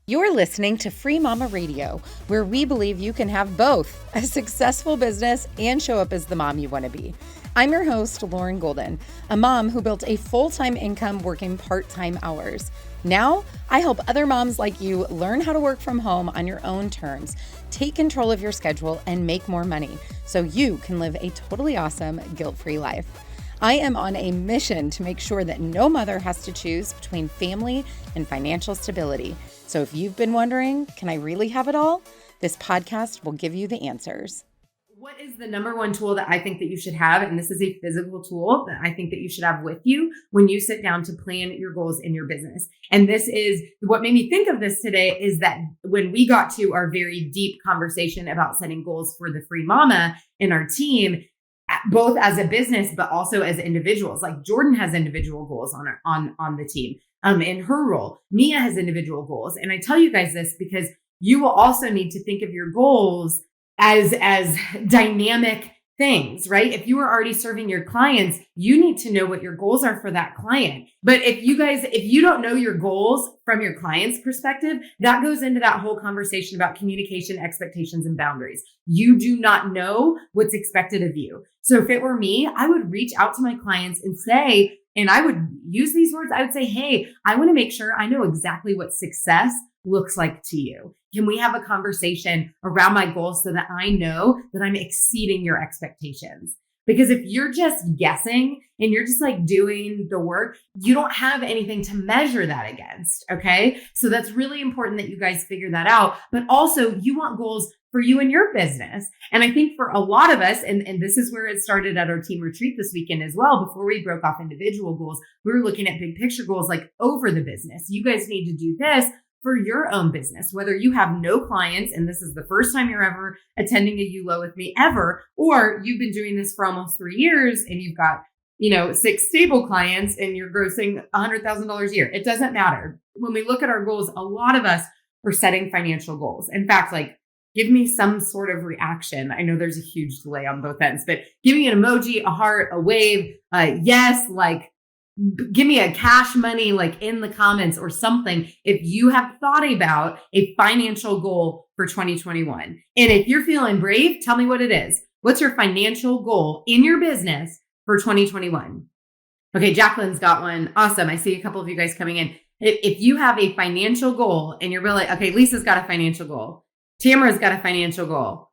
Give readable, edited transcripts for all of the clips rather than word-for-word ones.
You're listening to Free Mama Radio, where we believe you can have both a successful business and show up as the mom you want to be. I'm your host, Lauren Golden, a mom who built a full-time income working part-time hours. Now, I help other moms like you learn how to work from home on your own terms, take control of your schedule, and make more money so you can live a totally awesome, guilt-free life. I am on a mission to make sure that no mother has to choose between family and financial stability. So if you've been wondering, can I really have it all? This podcast will give you the answers. What is the number one tool that I think that you should have? And this is a physical tool that I think that you should have with you when you sit down to plan your goals in your business. And this is what made me think of this today is that when we got to our very deep conversation about setting goals for the Free Mama in our team, both as a business, but also as individuals, like Jordan has individual goals on the team. In her role, Mia has individual goals. And I tell you guys this because you will also need to think of your goals as dynamic things, right? If you are already serving your clients, you need to know what your goals are for that client. But if you don't know your goals from your client's perspective, that goes into that whole conversation about communication, expectations, and boundaries. You do not know what's expected of you. So if it were me, I would reach out to my clients and say, and I would use these words, I would say, hey, I want to make sure I know exactly what success looks like to you. Can we have a conversation around my goals so that I know that I'm exceeding your expectations? Because if you're just guessing and you're just like doing the work, you don't have anything to measure that against. Okay. So that's really important that you guys figure that out. But also you want goals for you and your business. And I think for a lot of us, and this is where it started at our team retreat this weekend as well, before we broke off individual goals, we were looking at big picture goals like over the business. You guys need to do this for your own business, whether you have no clients and this is the first time you're ever attending a ULO with me ever, or you've been doing this for almost 3 years and you've got, 6 stable clients and you're grossing $100,000 a year. It doesn't matter. When we look at our goals, a lot of us are setting financial goals. In fact, give me some sort of reaction. I know there's a huge delay on both ends, but give me an emoji, a heart, a wave, yes, give me a cash money, in the comments or something. If you have thought about a financial goal for 2021, and if you're feeling brave, tell me what it is. What's your financial goal in your business for 2021? Okay. Jacqueline's got one. Awesome. I see a couple of you guys coming in. If you have a financial goal and you're really, okay, Lisa's got a financial goal. Tamara's got a financial goal.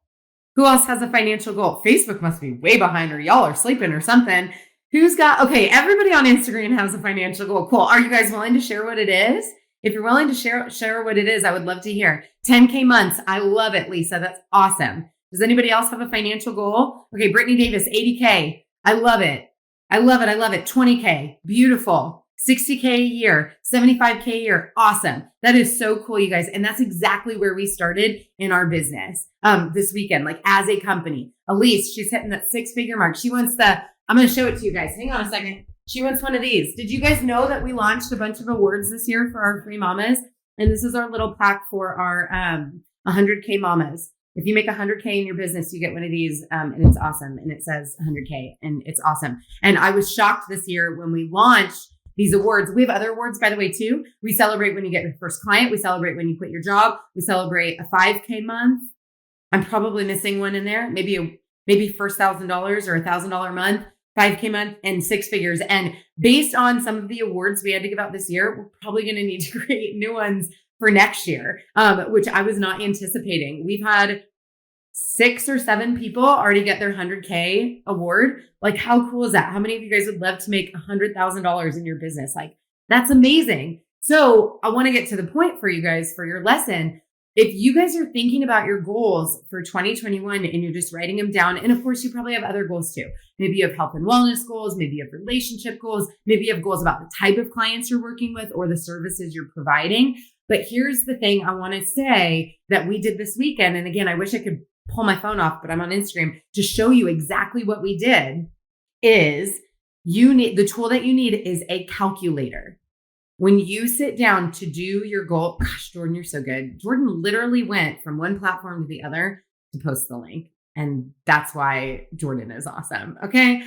Who else has a financial goal? Facebook must be way behind or y'all are sleeping or something. Okay, everybody on Instagram has a financial goal. Cool. Are you guys willing to share what it is? If you're willing to share what it is, I would love to hear. 10K months. I love it, Lisa. That's awesome. Does anybody else have a financial goal? Okay, Brittany Davis, 80K. I love it. I love it. I love it. 20K. Beautiful. 60K a year, 75K a year. Awesome. That is so cool, you guys. And that's exactly where we started in our business this weekend, as a company. Elise, she's hitting that 6-figure mark. She wants I'm going to show it to you guys. Hang on a second. She wants one of these. Did you guys know that we launched a bunch of awards this year for our Free Mamas? And this is our little plaque for our 100K mamas. If you make 100K in your business, you get one of these and it's awesome. And it says 100K and it's awesome. And I was shocked this year when we launched these awards. We have other awards, by the way, too. We celebrate when you get your first client. We celebrate when you quit your job. We celebrate a 5K month. I'm probably missing one in there. Maybe first $1,000 or $1,000 a month, 5K month, and 6 figures. And based on some of the awards we had to give out this year, we're probably going to need to create new ones for next year, which I was not anticipating. We've had 6 or 7 people already get their 100K award. How cool is that? How many of you guys would love to make $100,000 in your business? That's amazing. So I want to get to the point for you guys for your lesson. If you guys are thinking about your goals for 2021 and you're just writing them down, and of course you probably have other goals too. Maybe you have health and wellness goals. Maybe you have relationship goals. Maybe you have goals about the type of clients you're working with or the services you're providing. But here's the thing I want to say that we did this weekend. And again, I wish I could pull my phone off, but I'm on Instagram to show you exactly what we did. Is the tool that you need is a calculator. When you sit down to do your goal, gosh, Jordan, you're so good. Jordan literally went from one platform to the other to post the link. And that's why Jordan is awesome. Okay.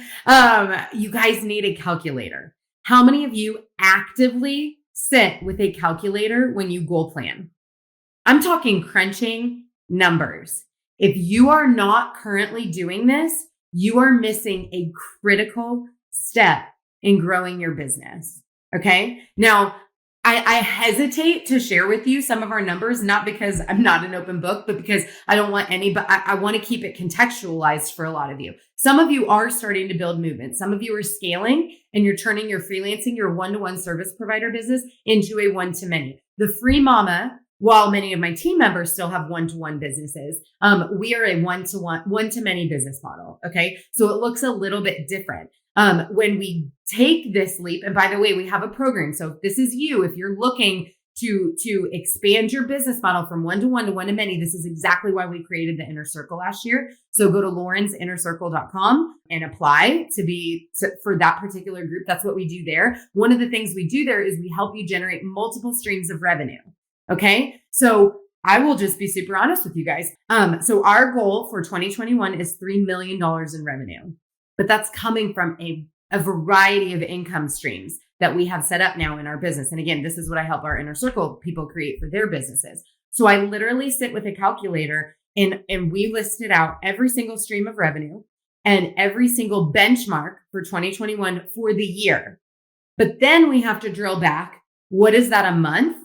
You guys need a calculator. How many of you actively sit with a calculator when you goal plan? I'm talking crunching numbers. If you are not currently doing this, you are missing a critical step in growing your business. Okay. Now, I hesitate to share with you some of our numbers, not because I'm not an open book, but because I don't want but I want to keep it contextualized for a lot of you. Some of you are starting to build movement. Some of you are scaling and you're turning your freelancing, your one-to-one service provider business into a one-to-many. The Free Mama, while many of my team members still have one-to-one businesses, we are a one-to-many business model. Okay. So it looks a little bit different. When we take this leap, and by the way, we have a program. So if this is you, if you're looking to expand your business model from one-to-one to one-to-many, this is exactly why we created the Inner Circle last year. So go to laurensinnercircle.com and apply for that particular group. That's what we do there. One of the things we do there is we help you generate multiple streams of revenue. Okay. So I will just be super honest with you guys. So our goal for 2021 is $3 million in revenue. But that's coming from a variety of income streams that we have set up now in our business. And again, this is what I help our Inner Circle people create for their businesses. So I literally sit with a calculator and we listed out every single stream of revenue and every single benchmark for 2021 for the year. But then we have to drill back. What is that a month?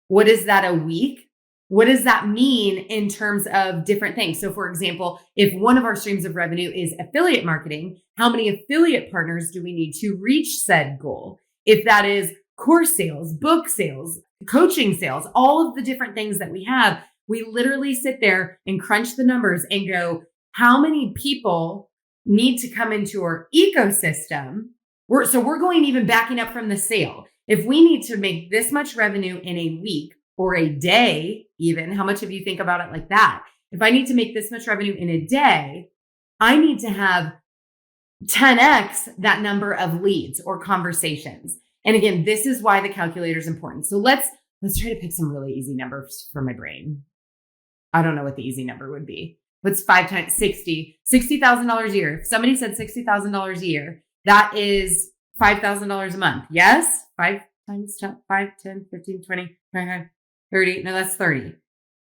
What is that a week? What does that mean in terms of different things? So for example, if one of our streams of revenue is affiliate marketing, how many affiliate partners do we need to reach said goal? If that is course sales, book sales, coaching sales, all of the different things that we have, we literally sit there and crunch the numbers and go, how many people need to come into our ecosystem? So we're going even backing up from the sale. If we need to make this much revenue in a week, or a day, even, how much of you think about it like that? If I need to make this much revenue in a day, I need to have 10x that number of leads or conversations. And again, this is why the calculator is important. So let's try to pick some really easy numbers for my brain. I don't know what the easy number would be. What's 5 times 60? $60,000 a year. If somebody said $60,000 a year, that is $5,000 a month. Yes? 5 times 10, 5, 10, 15, 20, 25. 30. No, that's 30.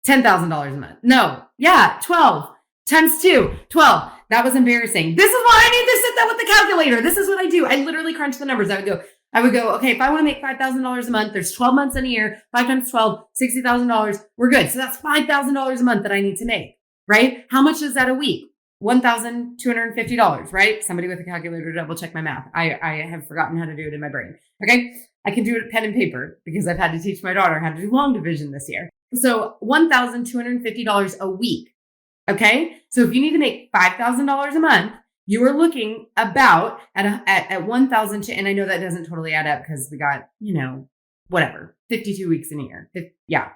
$10,000 a month. No. Yeah. 12 times 2, 12. That was embarrassing. This is why I need to sit down with the calculator. This is what I do. I literally crunch the numbers. I would go, okay, if I want to make $5,000 a month, there's 12 months in a year, 5 times 12, $60,000. We're good. So that's $5,000 a month that I need to make, right? How much is that a week? $1,250, right? Somebody with a calculator to double check my math. I have forgotten how to do it in my brain. Okay. I can do it pen and paper because I've had to teach my daughter how to do long division this year. So $1,250 a week. Okay. So if you need to make $5,000 a month, you are looking about at 1,000. And I know that doesn't totally add up because we got, 52 weeks in a year. Yeah.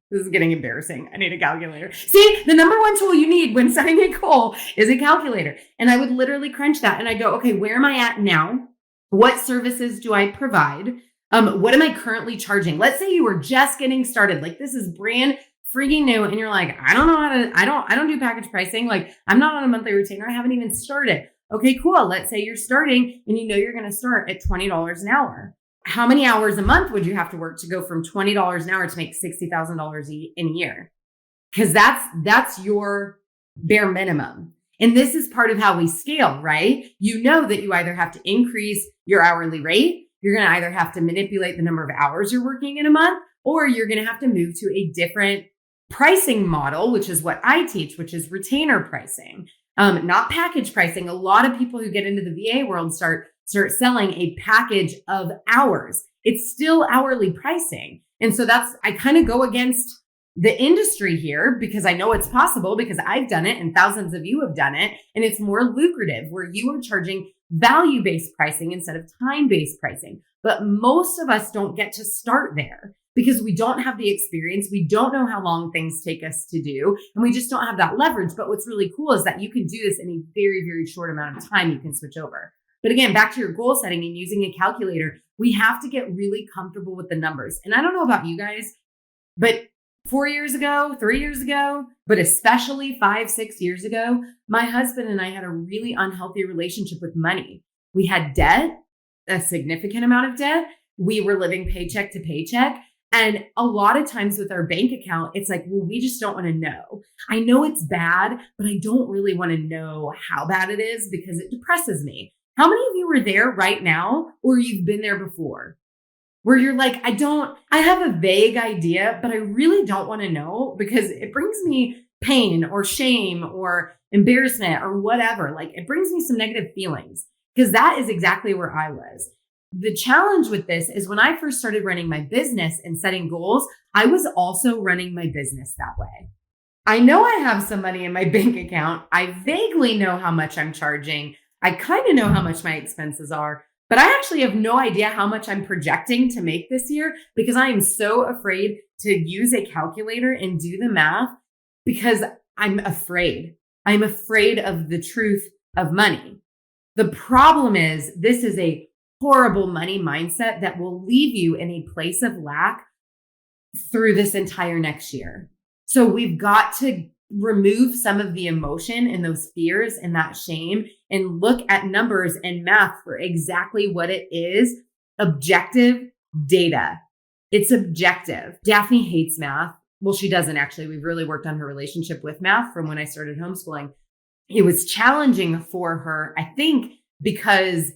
This is getting embarrassing. I need a calculator. See, the number one tool you need when setting a goal is a calculator. And I would literally crunch that and I go, okay, where am I at now? What services do I provide? What am I currently charging? Let's say you were just getting started. Like this is brand freaking new. And you're like, I don't know how to, I don't do package pricing. Like I'm not on a monthly retainer. I haven't even started. Okay, cool. Let's say you're starting and you're going to start at $20 an hour. How many hours a month would you have to work to go from $20 an hour to make $60,000 in a year? Because that's your bare minimum. And this is part of how we scale, right? You know that you either have to increase your hourly rate, you're going to either have to manipulate the number of hours you're working in a month, or you're going to have to move to a different pricing model, which is what I teach, which is retainer pricing, not package pricing. A lot of people who get into the VA world start selling a package of hours. It's still hourly pricing. And so I kind of go against the industry here because I know it's possible because I've done it and thousands of you have done it. And it's more lucrative where you are charging value-based pricing instead of time-based pricing. But most of us don't get to start there because we don't have the experience. We don't know how long things take us to do. And we just don't have that leverage. But what's really cool is that you can do this in a very, very short amount of time. You can switch over. But again, back to your goal setting and using a calculator, we have to get really comfortable with the numbers. And I don't know about you guys, but 4 years ago, 3 years ago, but especially 5, 6 years ago, my husband and I had a really unhealthy relationship with money. We had debt, a significant amount of debt. We were living paycheck to paycheck. And a lot of times with our bank account, it's like, well, we just don't want to know. I know it's bad, but I don't really want to know how bad it is because it depresses me. How many of you are there right now, or you've been there before, where you're like, I have a vague idea, but I really don't want to know because it brings me pain or shame or embarrassment or whatever. Like it brings me some negative feelings, because that is exactly where I was. The challenge with this is when I first started running my business and setting goals, I was also running my business that way. I know I have some money in my bank account. I vaguely know how much I'm charging. I kind of know how much my expenses are, but I actually have no idea how much I'm projecting to make this year because I am so afraid to use a calculator and do the math because I'm afraid. I'm afraid of the truth of money. The problem is this is a horrible money mindset that will leave you in a place of lack through this entire next year. So we've got to remove some of the emotion and those fears and that shame and look at numbers and math for exactly what it is. Objective data. It's objective. Daphne hates math. Well, she doesn't actually. We've really worked on her relationship with math from when I started homeschooling. It was challenging for her, I think, because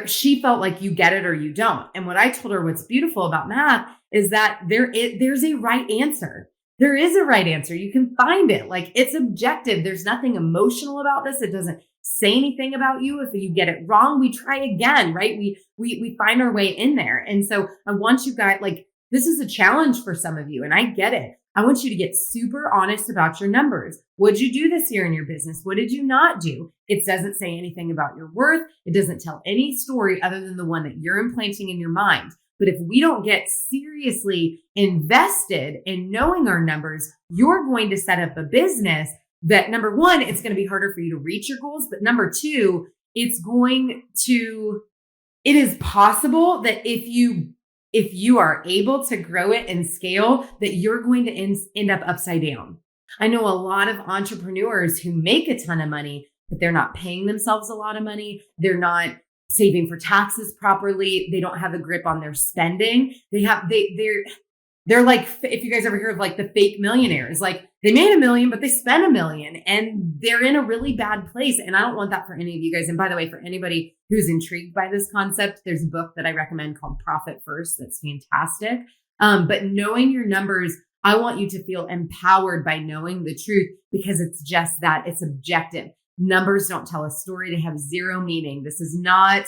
she felt like you get it or you don't. And what I told her, what's beautiful about math is that there's a right answer. There is a right answer. You can find it. Like it's objective. There's nothing emotional about this. It doesn't say anything about you. If you get it wrong, we try again, right? We find our way in there. And so I want you guys, like, this is a challenge for some of you, and I get it. I want you to get super honest about your numbers. What did you do this year in your business? What did you not do? It doesn't say anything about your worth. It doesn't tell any story other than the one that you're implanting in your mind. But if we don't get seriously invested in knowing our numbers, you're going to set up a business that, number one, it's going to be harder for you to reach your goals. But number two, it is possible that if you are able to grow it and scale, that you're going to end up upside down. I know a lot of entrepreneurs who make a ton of money, but they're not paying themselves a lot of money. They're not saving for taxes properly. They don't have a grip on their spending. They're like, if you guys ever hear of like the fake millionaires, like they made $1 million, but they spent $1 million and they're in a really bad place. And I don't want that for any of you guys. And by the way, for anybody who's intrigued by this concept, there's a book that I recommend called Profit First. That's fantastic. But knowing your numbers, I want you to feel empowered by knowing the truth because it's just that. It's objective. Numbers don't tell a story. They have zero meaning. This is not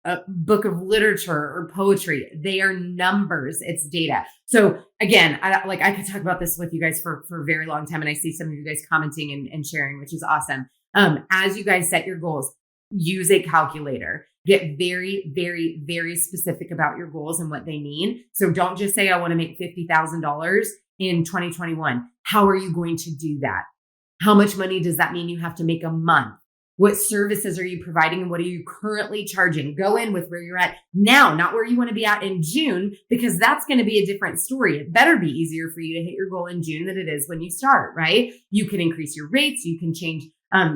a book of literature or poetry. They are numbers. It's data. So again, I could talk about this with you guys for a very long time. And I see some of you guys commenting and sharing, which is awesome. As you guys set your goals, use a calculator. Get very, very, very specific about your goals and what they mean. So don't just say, I want to make $50,000 in 2021. How are you going to do that? How much money does that mean you have to make a month? What services are you providing and what are you currently charging? Go in with where you're at now, not where you want to be at in June, because that's going to be a different story. It better be easier for you to hit your goal in June than it is when you start, right? You can increase your rates. You can change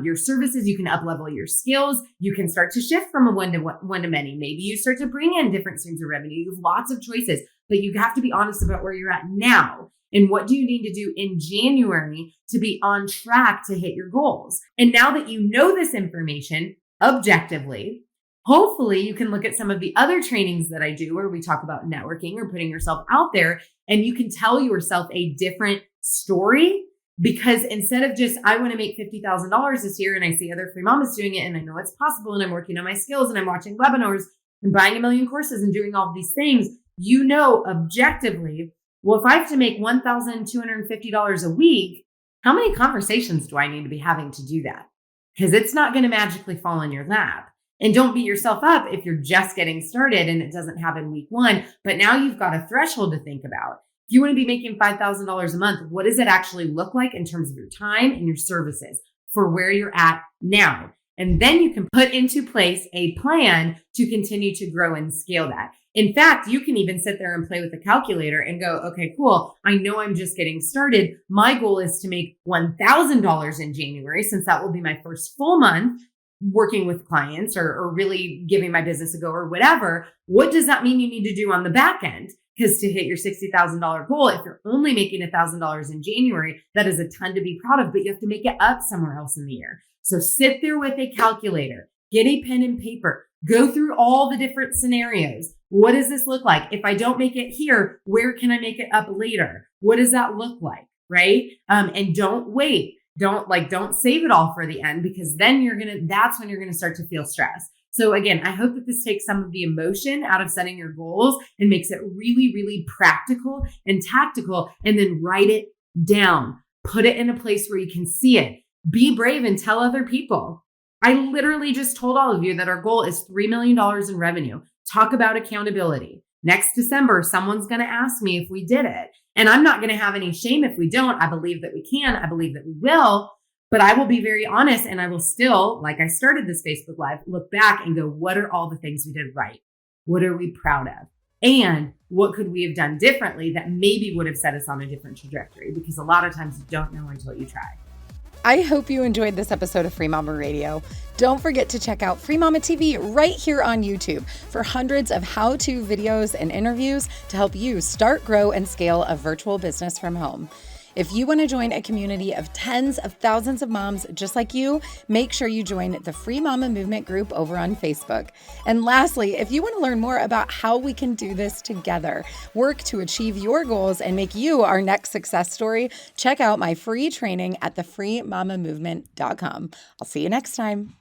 your services. You can up-level your skills. You can start to shift from a one to many. Maybe you start to bring in different streams of revenue. You have lots of choices, but you have to be honest about where you're at now. And what do you need to do in January to be on track to hit your goals? And now that you know this information objectively, hopefully you can look at some of the other trainings that I do where we talk about networking or putting yourself out there, and you can tell yourself a different story. Because instead of just, I want to make $50,000 this year and I see other free mamas doing it and I know it's possible and I'm working on my skills and I'm watching webinars and buying 1 million courses and doing all these things, you know objectively, well, if I have to make $1,250 a week, how many conversations do I need to be having to do that? Because it's not going to magically fall in your lap. And don't beat yourself up if you're just getting started and it doesn't happen week one. But now you've got a threshold to think about. If you want to be making $5,000 a month, what does it actually look like in terms of your time and your services for where you're at now? And then you can put into place a plan to continue to grow and scale that. In fact, you can even sit there and play with the calculator and go, okay, cool. I know I'm just getting started. My goal is to make $1,000 in January, since that will be my first full month working with clients or really giving my business a go or whatever. What does that mean you need to do on the back end? Because to hit your $60,000 goal, if you're only making $1,000 in January, that is a ton to be proud of, but you have to make it up somewhere else in the year. So sit there with a calculator, get a pen and paper, go through all the different scenarios. What does this look like? If I don't make it here, where can I make it up later? What does that look like? Right? And don't wait. Don't save it all for the end, because then that's when you're going to start to feel stressed. So again, I hope that this takes some of the emotion out of setting your goals and makes it really, really practical and tactical, and then write it down, put it in a place where you can see it. Be brave and tell other people. I literally just told all of you that our goal is $3 million in revenue. Talk about accountability. Next December, someone's going to ask me if we did it. And I'm not going to have any shame if we don't. I believe that we can. I believe that we will. But I will be very honest, and I will still, like I started this Facebook Live, look back and go, what are all the things we did right? What are we proud of? And what could we have done differently that maybe would have set us on a different trajectory? Because a lot of times you don't know until you try. I hope you enjoyed this episode of Free Mama Radio. Don't forget to check out Free Mama TV right here on YouTube for hundreds of how-to videos and interviews to help you start, grow, and scale a virtual business from home. If you want to join a community of tens of thousands of moms just like you, make sure you join the Free Mama Movement group over on Facebook. And lastly, if you want to learn more about how we can do this together, work to achieve your goals, and make you our next success story, check out my free training at thefreemamamovement.com. I'll see you next time.